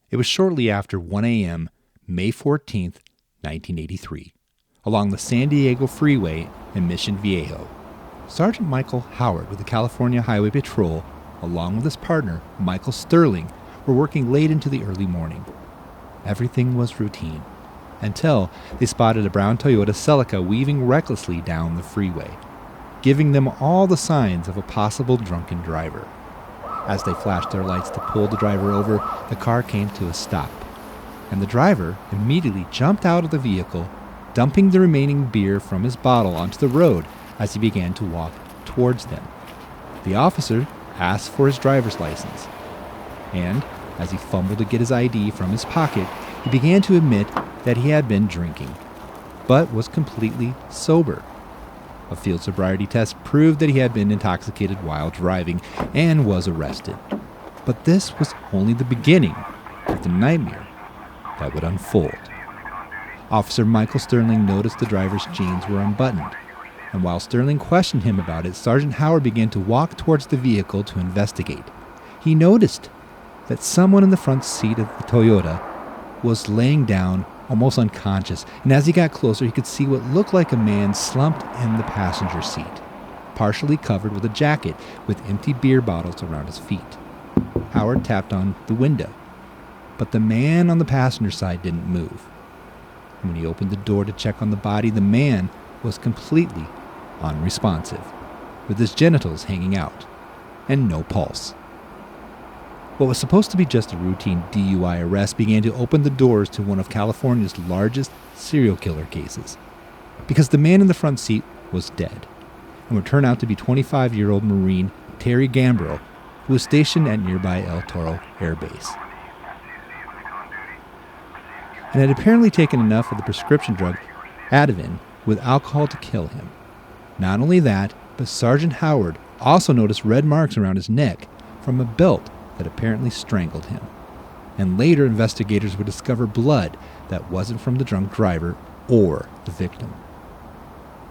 It was shortly after 1 a.m., May 14th, 1983, along the San Diego Freeway in Mission Viejo. Sergeant Michael Howard with the California Highway Patrol, along with his partner, Michael Sterling, were working late into the early morning. Everything was routine, until they spotted a brown Toyota Celica weaving recklessly down the freeway, giving them all the signs of a possible drunken driver. As they flashed their lights to pull the driver over, the car came to a stop, and the driver immediately jumped out of the vehicle, dumping the remaining beer from his bottle onto the road as he began to walk towards them. The officer asked for his driver's license, and as he fumbled to get his ID from his pocket, he began to admit that he had been drinking, but was completely sober. A field sobriety test proved that he had been intoxicated while driving and was arrested. But this was only the beginning of the nightmare that would unfold. Officer Michael Sterling noticed the driver's jeans were unbuttoned, and while Sterling questioned him about it, Sergeant Howard began to walk towards the vehicle to investigate. He noticed that someone in the front seat of the Toyota was laying down, almost unconscious, and as he got closer, he could see what looked like a man slumped in the passenger seat, partially covered with a jacket with empty beer bottles around his feet. Howard tapped on the window, but the man on the passenger side didn't move. When he opened the door to check on the body, the man was completely unresponsive, with his genitals hanging out and no pulse. What was supposed to be just a routine DUI arrest began to open the doors to one of California's largest serial killer cases, because the man in the front seat was dead, and would turn out to be 25-year-old Marine Terry Gambro, who was stationed at nearby El Toro Air Base, and had apparently taken enough of the prescription drug Ativan with alcohol to kill him. Not only that, but Sergeant Howard also noticed red marks around his neck from a belt that apparently strangled him. And later, investigators would discover blood that wasn't from the drunk driver or the victim.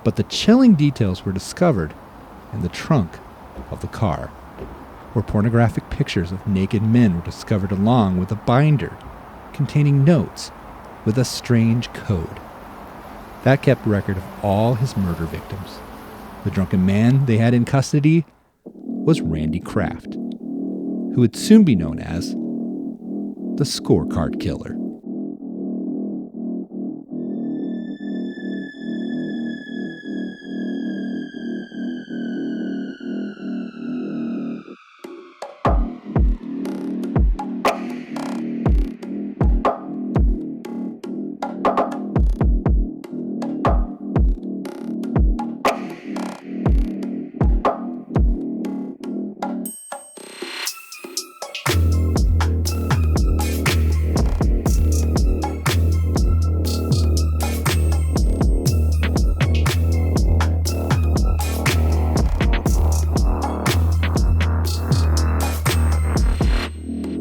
But the chilling details were discovered in the trunk of the car, where pornographic pictures of naked men were discovered along with a binder containing notes with a strange code. That kept record of all his murder victims. The drunken man they had in custody was Randy Kraft, who would soon be known as the Scorecard Killer.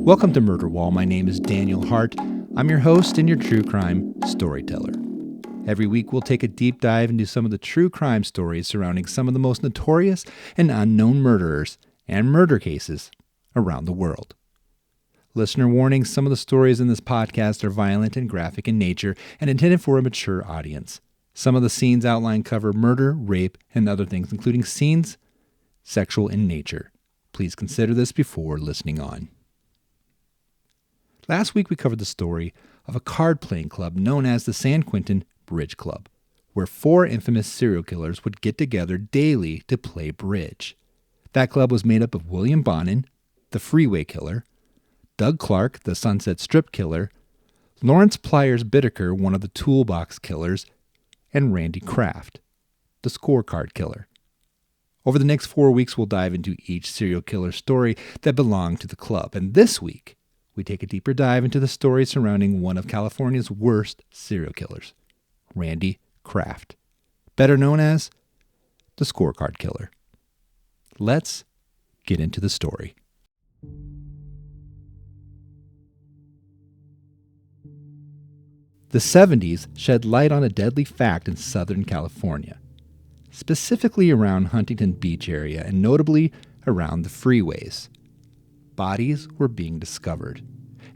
Welcome to Murder Wall. My name is Daniel Hart. I'm your host and your true crime storyteller. Every week we'll take a deep dive into some of the true crime stories surrounding some of the most notorious and unknown murderers and murder cases around the world. Listener warning, some of the stories in this podcast are violent and graphic in nature and intended for a mature audience. Some of the scenes outlined cover murder, rape, and other things, including scenes sexual in nature. Please consider this before listening on. Last week we covered the story of a card-playing club known as the San Quentin Bridge Club, where 4 infamous serial killers would get together daily to play bridge. That club was made up of William Bonin, the Freeway Killer, Doug Clark, the Sunset Strip Killer, Lawrence Pliers Bittaker, one of the Toolbox Killers, and Randy Kraft, the Scorecard Killer. Over the next 4 weeks we'll dive into each serial killer story that belonged to the club, and this week we take a deeper dive into the story surrounding one of California's worst serial killers, Randy Kraft, better known as the Scorecard Killer. Let's get into the story. The 70s shed light on a deadly fact in Southern California, specifically around Huntington Beach area and notably around the freeways. Bodies were being discovered,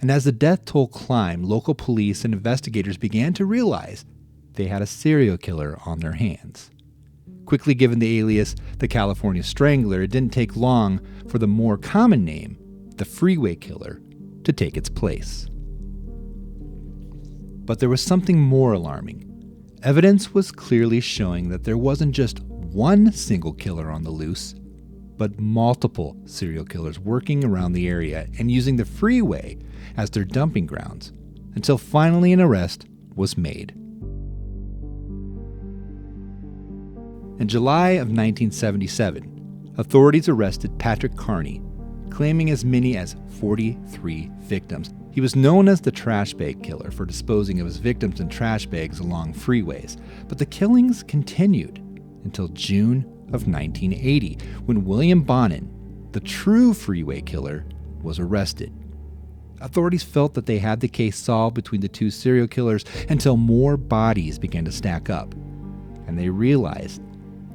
And as the death toll climbed, local police and investigators began to realize they had a serial killer on their hands. Quickly given the alias the California Strangler, it didn't take long for the more common name, the Freeway Killer, to take its place. But there was something more alarming. Evidence was clearly showing that there wasn't just one single killer on the loose, but multiple serial killers working around the area and using the freeway as their dumping grounds, until finally an arrest was made. In July of 1977, authorities arrested Patrick Carney, claiming as many as 43 victims. He was known as the trash bag killer for disposing of his victims in trash bags along freeways, but the killings continued until June of 1980, when William Bonin, the true freeway killer, was arrested. Authorities felt that they had the case solved between the two serial killers until more bodies began to stack up, and they realized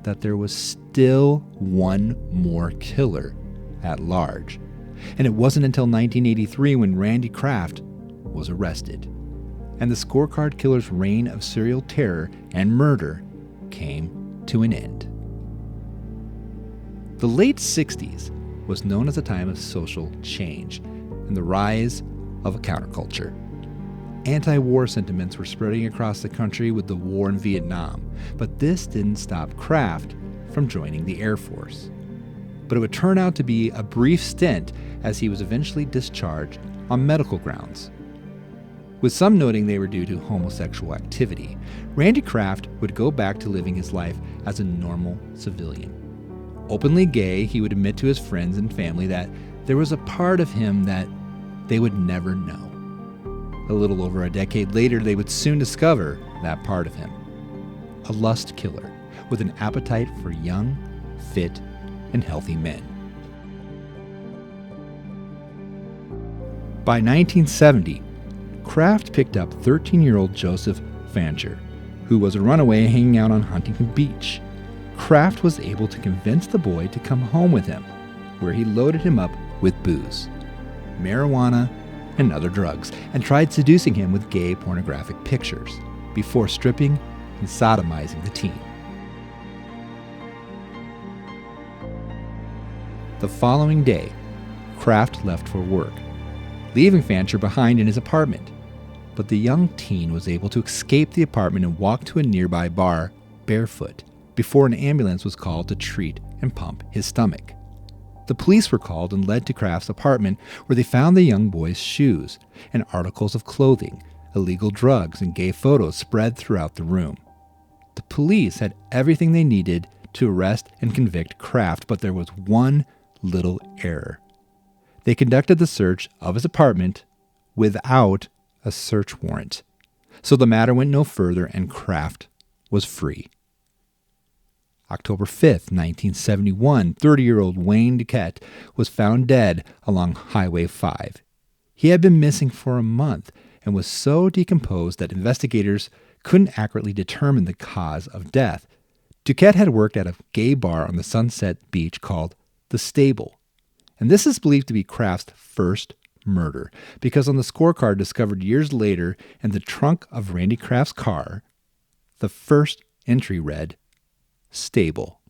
that there was still one more killer at large. And it wasn't until 1983 when Randy Kraft was arrested, and the Scorecard killer's reign of serial terror and murder came to an end. The late 60s was known as a time of social change and the rise of a counterculture. Anti-war sentiments were spreading across the country with the war in Vietnam, but this didn't stop Kraft from joining the Air Force. But it would turn out to be a brief stint, as he was eventually discharged on medical grounds. With some noting they were due to homosexual activity, Randy Kraft would go back to living his life as a normal civilian. Openly gay, he would admit to his friends and family that there was a part of him that they would never know. A little over a decade later, they would soon discover that part of him. A lust killer with an appetite for young, fit, and healthy men. By 1970, Kraft picked up 13-year-old Joseph Fancher, who was a runaway hanging out on Huntington Beach. Kraft was able to convince the boy to come home with him, where he loaded him up with booze, marijuana, and other drugs, and tried seducing him with gay pornographic pictures, before stripping and sodomizing the teen. The following day, Kraft left for work, leaving Fancher behind in his apartment. But the young teen was able to escape the apartment and walk to a nearby bar barefoot before an ambulance was called to treat and pump his stomach. The police were called and led to Kraft's apartment, where they found the young boy's shoes and articles of clothing, illegal drugs, and gay photos spread throughout the room. The police had everything they needed to arrest and convict Kraft, but there was one little error. They conducted the search of his apartment without a search warrant. So the matter went no further and Kraft was free. October 5th, 1971, 30-year-old Wayne Duquette was found dead along Highway 5. He had been missing for a month and was so decomposed that investigators couldn't accurately determine the cause of death. Duquette had worked at a gay bar on the Sunset Beach called The Stable, and this is believed to be Kraft's first murder, because on the scorecard discovered years later in the trunk of Randy Kraft's car, the first entry read, Stable.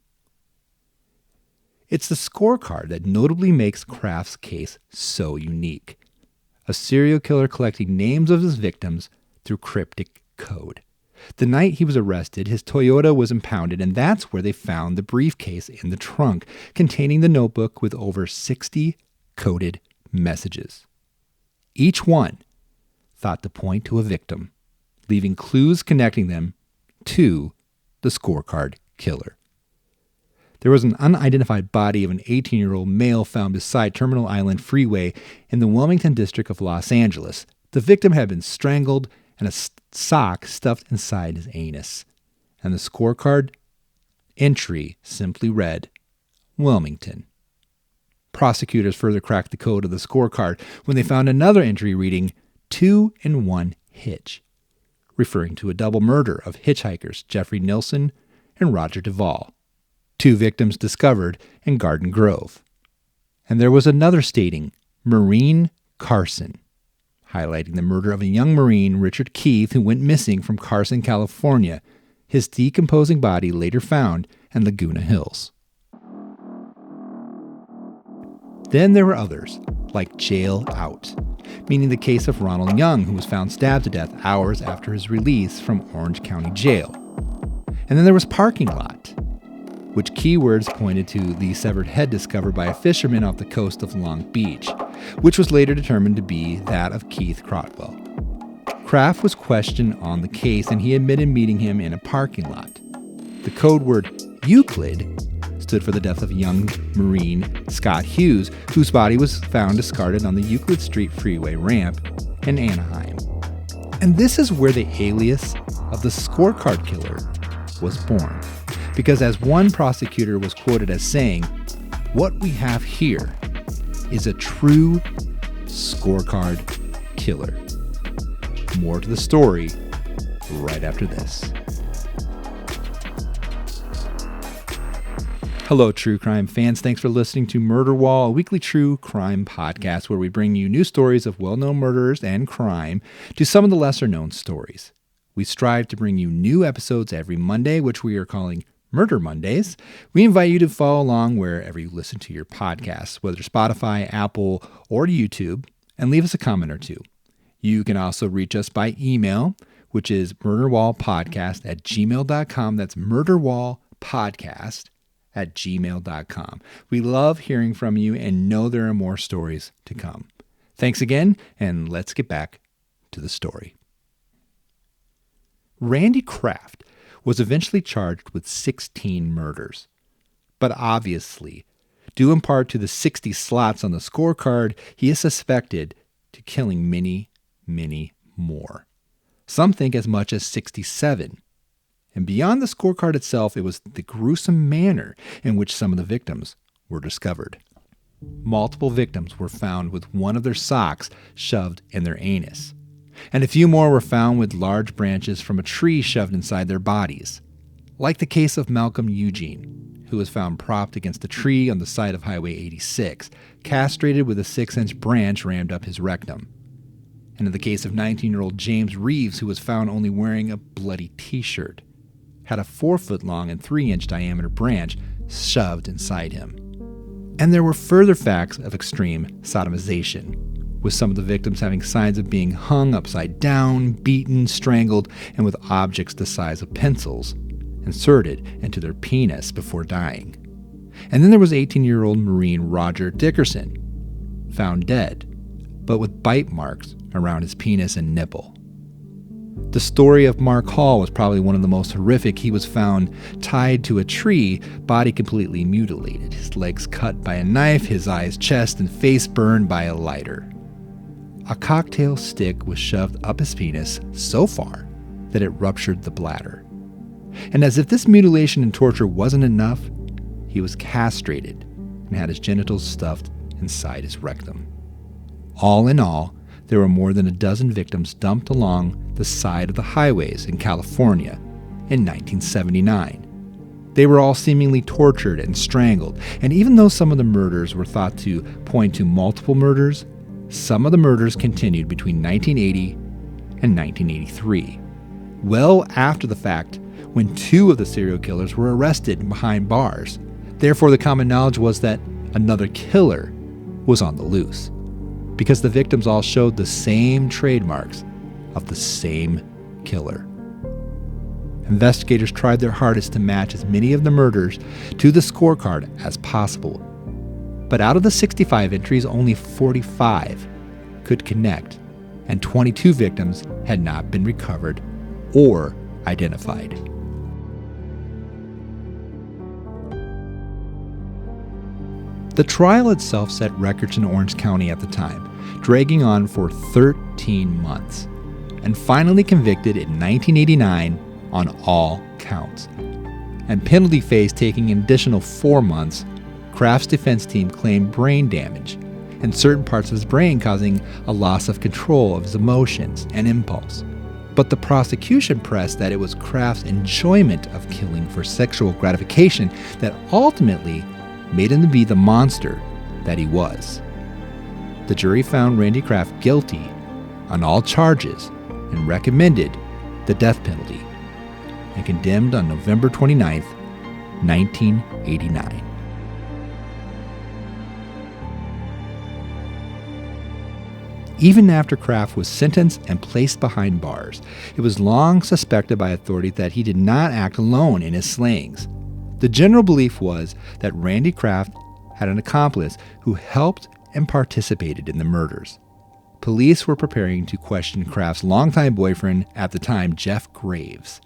It's the scorecard that notably makes Kraft's case so unique. A serial killer collecting names of his victims through cryptic code. The night he was arrested, his Toyota was impounded, and that's where they found the briefcase in the trunk containing the notebook with over 60 coded messages. Each one thought to point to a victim, leaving clues connecting them to the scorecard killer. There was an unidentified body of an 18-year-old male found beside Terminal Island Freeway in the Wilmington district of Los Angeles. The victim had been strangled and a sock stuffed inside his anus. And the scorecard entry simply read, Wilmington. Prosecutors further cracked the code of the scorecard when they found another entry reading 2-in-1 hitch, referring to a double murder of hitchhikers Jeffrey Nilsson and Roger Duvall, two victims discovered in Garden Grove. And there was another stating Maureen Carson, highlighting the murder of a young Marine, Richard Keith, who went missing from Carson, California. His decomposing body later found in Laguna Hills. Then there were others, like Jail Out, meaning the case of Ronald Young, who was found stabbed to death hours after his release from Orange County Jail. And then there was Parking Lot, which keywords pointed to the severed head discovered by a fisherman off the coast of Long Beach, which was later determined to be that of Keith Crotwell. Kraft was questioned on the case, and he admitted meeting him in a parking lot. The code word Euclid stood for the death of young Marine Scott Hughes, whose body was found discarded on the Euclid Street Freeway ramp in Anaheim. And this is where the alias of the Scorecard Killer was born. Because as one prosecutor was quoted as saying, "What we have here is a true scorecard killer." More to the story right after this. Hello, true crime fans. Thanks for listening to Murder Wall, a weekly true crime podcast where we bring you new stories of well-known murderers and crime to some of the lesser-known stories. We strive to bring you new episodes every Monday, which we are calling Murder Mondays. We invite you to follow along wherever you listen to your podcasts, whether Spotify, Apple, or YouTube, and leave us a comment or two. You can also reach us by email, which is murderwallpodcast@gmail.com. That's murderwallpodcast@gmail.com. We love hearing from you and know there are more stories to come. Thanks again, and let's get back to the story. Randy Kraft was eventually charged with 16 murders. But obviously, due in part to the 60 slots on the scorecard, he is suspected to killing many, many more. Some think as much as 67. And beyond the scorecard itself, it was the gruesome manner in which some of the victims were discovered. Multiple victims were found with one of their socks shoved in their anus. And a few more were found with large branches from a tree shoved inside their bodies. Like the case of Malcolm Eugene, who was found propped against a tree on the side of Highway 86, castrated with a 6-inch branch rammed up his rectum. And in the case of 19-year-old James Reeves, who was found only wearing a bloody t-shirt, had a 4-foot-long and 3-inch diameter branch shoved inside him. And there were further facts of extreme sodomization, with some of the victims having signs of being hung upside down, beaten, strangled, and with objects the size of pencils inserted into their penis before dying. And then there was 18-year-old Marine Roger Dickerson, found dead, but with bite marks around his penis and nipple. The story of Mark Hall was probably one of the most horrific. He was found tied to a tree, body completely mutilated, his legs cut by a knife, his eyes, chest, and face burned by a lighter. A cocktail stick was shoved up his penis so far that it ruptured the bladder. And as if this mutilation and torture wasn't enough, he was castrated and had his genitals stuffed inside his rectum. All in all, there were more than a dozen victims dumped along the side of the highways in California in 1979. They were all seemingly tortured and strangled, and even though some of the murders were thought to point to multiple murders, some of the murders continued between 1980 and 1983, well after the fact when 2 of the serial killers were arrested behind bars. Therefore, the common knowledge was that another killer was on the loose, because the victims all showed the same trademarks of the same killer. Investigators tried their hardest to match as many of the murders to the scorecard as possible. But out of the 65 entries, only 45 could connect, and 22 victims had not been recovered or identified. The trial itself set records in Orange County at the time, dragging on for 13 months, and finally convicted in 1989 on all counts. And penalty phase taking an additional 4 months, Kraft's defense team claimed brain damage and certain parts of his brain causing a loss of control of his emotions and impulse. But the prosecution pressed that it was Kraft's enjoyment of killing for sexual gratification that ultimately made him to be the monster that he was. The jury found Randy Kraft guilty on all charges and recommended the death penalty, and condemned on November 29, 1989. Even after Kraft was sentenced and placed behind bars, it was long suspected by authorities that he did not act alone in his slayings. The general belief was that Randy Kraft had an accomplice who helped and participated in the murders. Police were preparing to question Kraft's longtime boyfriend at the time, Jeff Graves.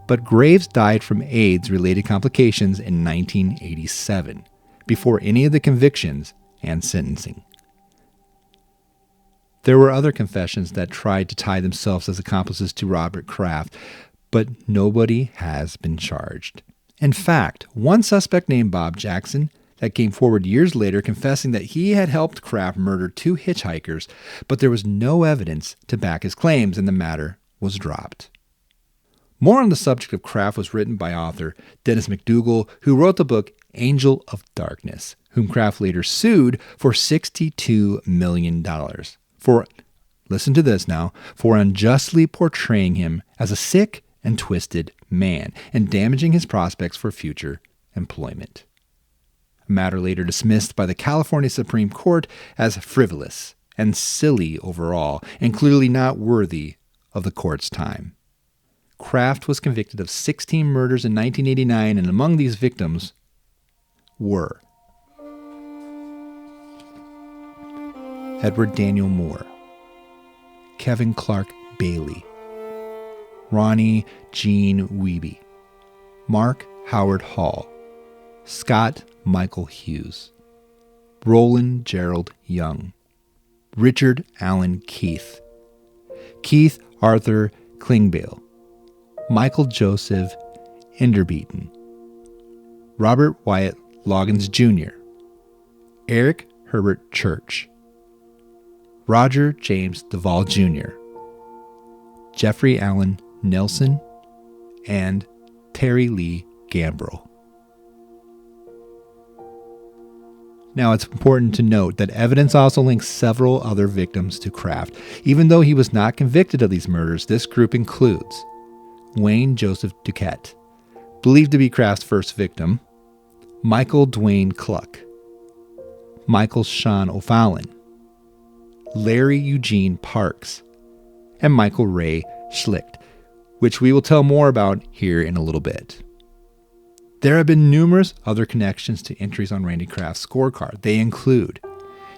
But Graves died from AIDS-related complications in 1987, before any of the convictions and sentencing. There were other confessions that tried to tie themselves as accomplices to Robert Kraft, but nobody has been charged. In fact, one suspect named Bob Jackson that came forward years later confessing that he had helped Kraft murder 2 hitchhikers, but there was no evidence to back his claims and the matter was dropped. More on the subject of Kraft was written by author Dennis McDougall, who wrote the book Angel of Darkness, whom Kraft later sued for $62 million. Listen to this now, for unjustly portraying him as a sick and twisted man and damaging his prospects for future employment. A matter later dismissed by the California Supreme Court as frivolous and silly overall, and clearly not worthy of the court's time. Kraft was convicted of 16 murders in 1989, and among these victims were Edward Daniel Moore, Kevin Clark Bailey, Ronnie Jean Wiebe, Mark Howard Hall, Scott Michael Hughes, Roland Gerald Young, Richard Allen Keith, Keith Arthur Klingbeil, Michael Joseph Enderbeaton, Robert Wyatt Loggins Jr., Eric Herbert Church, Roger James Duvall Jr., Jeffrey Allen Nelson, and Terry Lee Gambrill. Now, it's important to note that evidence also links several other victims to Kraft. Even though he was not convicted of these murders, this group includes Wayne Joseph Duquette, believed to be Kraft's first victim, Michael Dwayne Cluck, Michael Sean O'Fallon, Larry Eugene Parks, and Michael Ray Schlicht, which we will tell more about here in a little bit. There have been numerous other connections to entries on Randy Kraft's scorecard. They include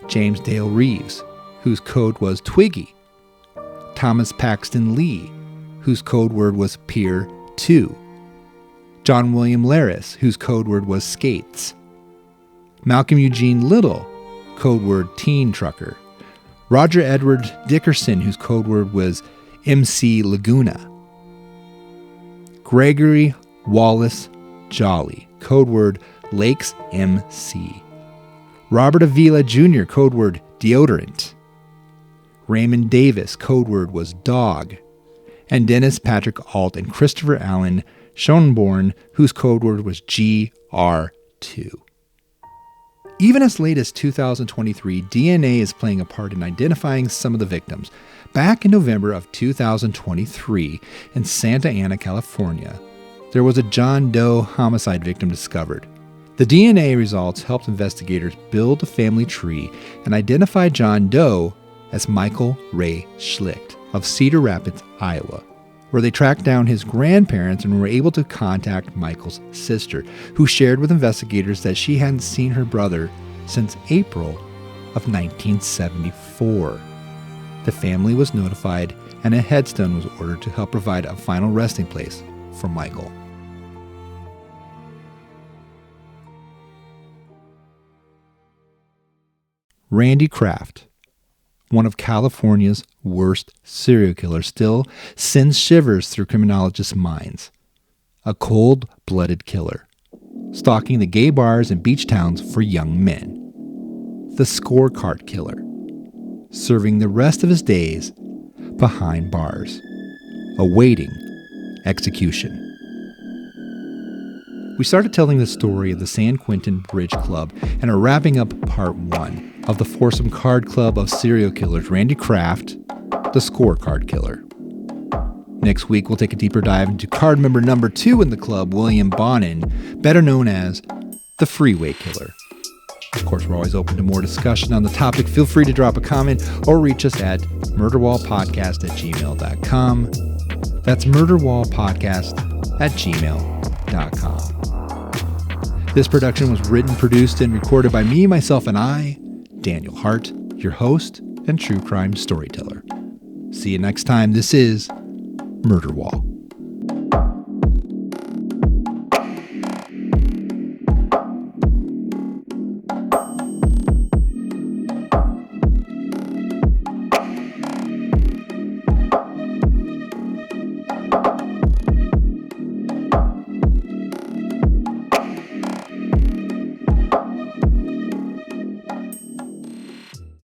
James Dale Reeves, whose code was Twiggy, Thomas Paxton Lee, whose code word was Pier 2, John William Laris, whose code word was Skates, Malcolm Eugene Little, code word Teen Trucker, Roger Edward Dickerson, whose code word was MC Laguna, Gregory Wallace Jolly, code word Lakes MC, Robert Avila Jr., code word Deodorant, Raymond Davis, code word was Dog, and Dennis Patrick Alt and Christopher Allen Schoenborn, whose code word was GR2. Even as late as 2023, DNA is playing a part in identifying some of the victims. Back in November of 2023, in Santa Ana, California, there was a John Doe homicide victim discovered. The DNA results helped investigators build a family tree and identify John Doe as Michael Ray Schlicht of Cedar Rapids, Iowa, where they tracked down his grandparents and were able to contact Michael's sister, who shared with investigators that she hadn't seen her brother since April of 1974. The family was notified, and a headstone was ordered to help provide a final resting place for Michael. Randy Kraft, one of California's worst serial killers, still sends shivers through criminologists' minds. A cold-blooded killer, stalking the gay bars and beach towns for young men. The Scorecard killer, serving the rest of his days behind bars, awaiting execution. We started telling the story of the San Quentin Bridge Club and are wrapping up part 1 of the foursome card club of serial killers Randy Kraft, the Scorecard Killer. Next week, we'll take a deeper dive into card member number 2 in the club, William Bonin, better known as the Freeway Killer. Of course, we're always open to more discussion on the topic. Feel free to drop a comment or reach us at murderwallpodcast@gmail.com. That's murderwallpodcast@gmail.com. This production was written, produced, and recorded by me, myself, and I, Daniel Hart, your host and true crime storyteller. See you next time. This is Murder Wall.